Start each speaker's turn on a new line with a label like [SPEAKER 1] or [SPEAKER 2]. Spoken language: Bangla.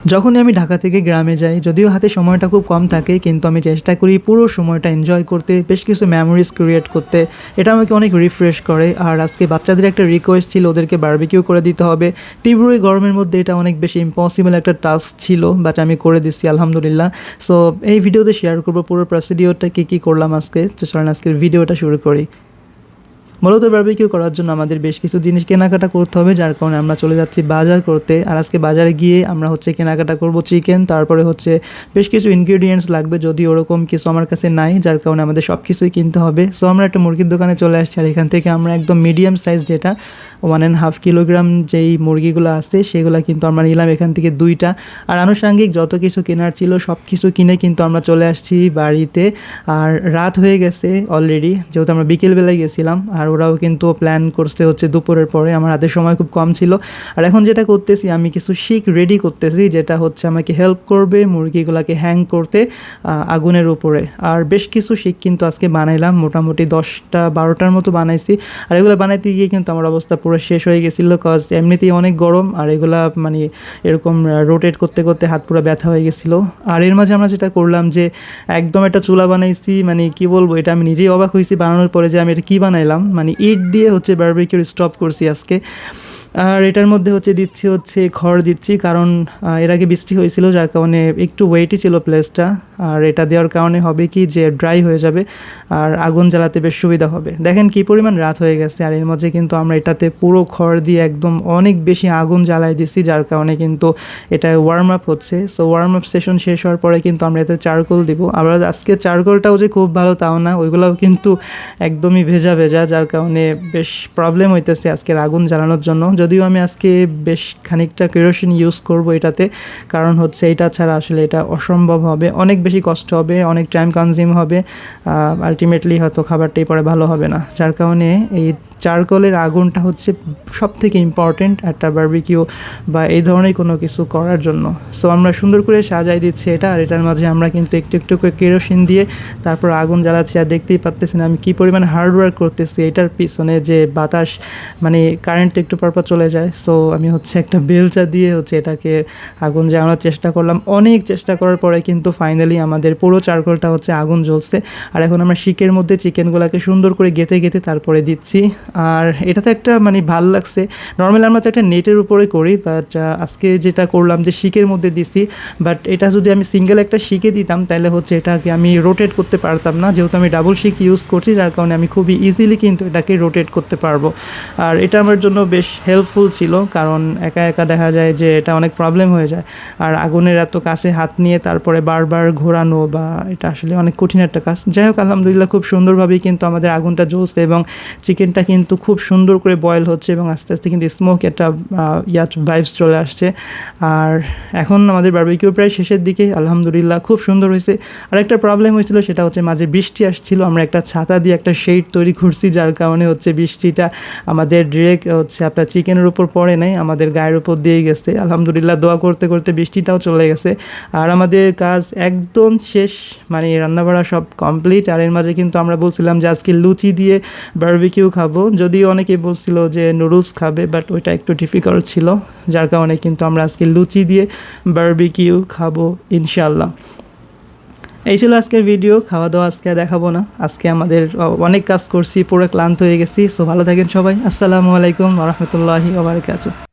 [SPEAKER 1] যখনই আমি ঢাকা থেকে গ্রামে যাই, যদিও হাতে সময়টা খুব কম থাকে, কিন্তু আমি চেষ্টা করি পুরো সময়টা এনজয় করতে, বেশ কিছু মেমোরিজ ক্রিয়েট করতে। এটা আমাকে অনেক রিফ্রেশ করে। আর আজকে বাচ্চাদের একটা রিকোয়েস্ট ছিল, ওদেরকে বারবিকিউ করে দিতে হবে। তীব্র এই গরমের মধ্যে এটা অনেক বেশি ইম্পসিবল একটা টাস্ক ছিল, বাট আমি করে দিচ্ছি আলহামদুলিল্লাহ। সো এই ভিডিওতে শেয়ার করবো পুরো প্রসিডিওরটা কী করলাম আজকে। তো চলেন আজকের ভিডিওটা শুরু করি। মূলত বারবিকিউ করার জন্য আমাদের বেশ কিছু জিনিস কেনাকাটা করতে হবে, যার কারণে আমরা চলে যাচ্ছি বাজার করতে। আর আজকে বাজারে গিয়ে আমরা কেনাকাটা করব চিকেন, তারপরে বেশ কিছু ইনগ্রিডিয়েন্টস লাগবে, যদি ওরকম কিছু আমার কাছে নাই, যার কারণে আমাদের সব কিছুই কিনতে হবে। সো আমরা একটা মুরগির দোকানে চলে আসছি, আর এখান থেকে আমরা একদম মিডিয়াম সাইজ, যেটা 1.5 কিলোগ্রাম যেই মুরগিগুলো আছে সেগুলো কিন্তু আমরা নিলাম এখান থেকে 2টা। আর আনুষঙ্গিক যত কিছু কেনার ছিল সব কিছু কিনে কিন্তু আমরা চলে আসছি বাড়িতে। আর রাত হয়ে গেছে অলরেডি, যেহেতু আমরা বিকেলবেলায় গেছিলাম। আর ওরাও কিন্তু প্ল্যান করছে দুপুরের পরে। আমার হাতে সময় খুব কম ছিল। আর এখন যেটা করতেছি, আমি কিছু শিক রেডি করতেছি, যেটা আমাকে হেল্প করবে মুরগিগুলোকে হ্যাং করতে আগুনের উপরে। আর বেশ কিছু শিক কিন্তু আজকে বানাইলাম, মোটামুটি 10-12টার মতো বানাইছি। আর এগুলো বানাইতে গিয়ে কিন্তু আমার অবস্থা পুরো শেষ হয়ে গেছিলো, কজ এমনিতেই অনেক গরম। আর এগুলা এরকম রোটেট করতে করতে হাত পুরো ব্যথা হয়ে গেছিলো। আর এর মাঝে আমরা যেটা করলাম যে একদম একটা চুলা বানাইছি, কি বলবো, এটা আমি নিজেই অবাক হয়েছি বানানোর পরে যে আমি এটা কী বানাইলাম। ইট দিয়ে বারবিকিউর স্টপ করছি আজকে। আর এটার মধ্যে দিচ্ছি খড় দিচ্ছি, কারণ এর আগে বৃষ্টি হয়েছিল, যার কারণে একটু ওয়েটই ছিল প্লেসটা। আর এটা দেওয়ার কারণে হবে কি যে ড্রাই হয়ে যাবে, আর আগুন জ্বালাতে বেশ সুবিধা হবে। দেখেন কি পরিমাণ রাত হয়ে গেছে, আর এর মধ্যে কিন্তু আমরা এটাতে পুরো খড় দিয়ে একদম অনেক বেশি আগুন জ্বালাই দিচ্ছি, যার কারণে কিন্তু এটা ওয়ার্ম আপ হচ্ছে। সো ওয়ার্ম আপ সেশন শেষ হওয়ার পরে কিন্তু আমরা এতে চারকোল দিব। আবার আজকে চারকোলটাও যে খুব ভালো তাও না, ওইগুলোও কিন্তু একদমই ভেজা ভেজা, যার কারণে বেশ প্রবলেম হইতেছে আজকের আগুন জ্বালানোর জন্য। যদিও আমি আজকে বেশ খানিকটা কেরোসিন ইউজ করব এটাতে, কারণ এটা ছাড়া আসলে এটা অসম্ভব হবে, অনেক বেশি কষ্ট হবে, অনেক টাইম কনজিউম হবে। আলটিমেটলি হয়তো খাবারটাই পরে ভালো হবে না, যার কারণে এই চারকোলের আগুনটা সব থেকে ইম্পর্টেন্ট একটা বারবিকিউ বা এই ধরনের কোনো কিছু করার জন্য। সো আমরা সুন্দর করে সাজাই দিচ্ছি এটা, আর এটার মাঝে আমরা কিন্তু একটু একটু করে কেরোসিন দিয়ে তারপর আগুন জ্বালাচ্ছি। আর দেখতেই পাচ্তেছেন আমি কী পরিমাণ হার্ডওয়ার্ক করতেছি, এটার পিছনে যে বাতাস কারেন্ট একটু পরপর চলে যায়। সো আমি একটা বেলচা দিয়ে এটাকে আগুন জ্বালানোর চেষ্টা করলাম। অনেক চেষ্টা করার পরে কিন্তু ফাইনালি আমাদের পুরো চারকোলটা আগুন জ্বলছে। আর এখন আমরা শিকের মধ্যে চিকেনগুলোকে সুন্দর করে গেঁথে গেঁথে তারপরে দিচ্ছি। আর এটাতে একটা ভালো লাগছে। নর্মালি আমরা তো একটা নেটের উপরে করি, বাট আজকে যেটা করলাম যে শিকের মধ্যে দিচ্ছি। বাট এটা যদি আমি সিঙ্গেল একটা শিকে দিতাম তাহলে এটাকে আমি রোটেট করতে পারতাম না, যেহেতু আমি ডাবল শিক ইউজ করছি, যার কারণে আমি খুবই ইজিলি কিন্তু এটাকে রোটেট করতে পারবো। আর এটা আমার জন্য বেশ হেল্পফুল ছিল, কারণ একা একা দেখা যায় যে এটা অনেক প্রবলেম হয়ে যায়। আর আগুনের এত কাছে হাত নিয়ে তারপরে বারবার ঘোরানো, বা এটা আসলে অনেক কঠিন একটা কাজ। যাই হোক, আলহামদুলিল্লাহ খুব সুন্দরভাবেই কিন্তু আমাদের আগুনটা জ্বলছে, এবং চিকেনটা কিন্তু খুব সুন্দর করে বয়েল হচ্ছে, এবং আস্তে আস্তে কিন্তু স্মোক একটা ভাইবস চলে আসছে। আর এখন আমাদের বারবিকিউ প্রায় শেষের দিকে, আলহামদুলিল্লাহ খুব সুন্দর হয়েছে। আর একটা প্রবলেম হয়েছিল, সেটা মাঝে বৃষ্টি আসছিল। আমরা একটা ছাতা দিয়ে একটা শেড তৈরি করছি, যার কারণে বৃষ্টিটা আমাদের ডিরেক্ট আপনার চিকেনের উপর পড়ে নাই, আমাদের গায়ের উপর দিয়ে গেছে। আলহামদুলিল্লাহ দোয়া করতে করতে বৃষ্টিটাও চলে গেছে, আর আমাদের কাজ একদম শেষ, রান্নাবাড়া সব কমপ্লিট। আর এর মাঝে কিন্তু আমরা বলছিলাম যে আজকে লুচি দিয়ে বারবিকিউ খাবো, যদিও অনেকে বলছিল যে নুডলস খাবে, বাট ওইটা একটু ডিফিকাল্ট ছিল, যার কারণে কিন্তু আমরা আজকে লুচি দিয়ে বারবিকিউ খাবো ইনশাল্লাহ। এই ছিল আজকের ভিডিও। খাওয়া দাওয়া আজকে দেখাবো না, আজকে আমাদের অনেক কাজ করছি, পুরো ক্লান্ত হয়ে গেছি। সো ভালো থাকেন সবাই। আসসালামু আলাইকুম ওয়া রাহমাতুল্লাহি ওয়া বারাকাতুহু।